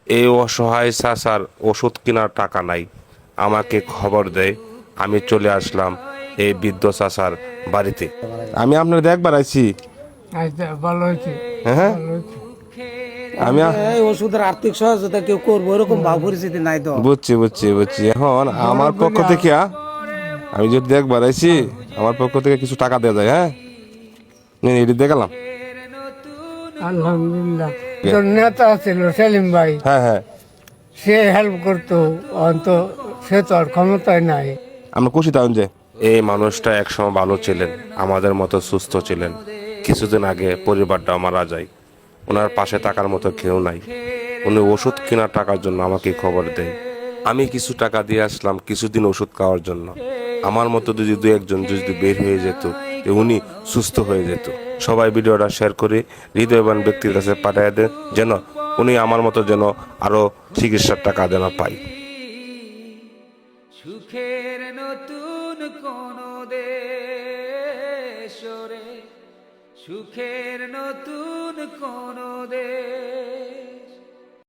এই অসহায় চাচার ওষুধ কেনার টাকা নাই, আমাকে খবর দেয়। আমি চলে আসলাম এই বৃদ্ধ চাচার বাড়িতে। আমি আপনার একবার আইছি। আচ্ছা, ভালো হয়েছে, হ্যাঁ, ভালো হয়েছে। আমি এই ওষুধের আর্থিক সহযোগিতা কেউ করবো এরকম ভাব পরিস্থিতি নাই তো। বুঝছি বুঝছি বুঝছি। এখন আমার পক্ষ বড় থেকে আমি যদি একবার আইছি, আমার পক্ষ থেকে কিছু টাকা দেওয়া যায়। হ্যাঁ, নিন, এটি দিয়ে গেলাম। আলহামদুলিল্লাহ। তোর নেতা ছিল সেলিম ভাই, হ্যাঁ হ্যাঁ, সে হেল্প করতো, অন্ত সে তো আর ক্ষমতায় নাই। আমরা খুশি তাহলে যে এই মানুষটা একসময় ভালো ছিলেন, আমাদের মতো সুস্থ ছিলেন। কিছুদিন আগে পরিবারটা মারা যায়, ওনার পাশে থাকার মতো কেউ নাই। উনি ওষুধ কেনার টাকার জন্য আমাকে খবর দেয়। আমি কিছু টাকা দিয়ে আসলাম কিছুদিন ওষুধ খাওয়ার জন্য। আমার মতো যদি দু একজন যদি বের হয়ে যেত, তো উনি সুস্থ হয়ে যেত। সবাই ভিডিওটা শেয়ার করে হৃদয়বান ব্যক্তির কাছে পাঠিয়ে দেন, যেন উনি আমার মতো যেন আরো চিকিৎসার টাকা যেন পাই। সুখের নতুন কোন দেশ রে, সুখের নতুন কোন দেশ।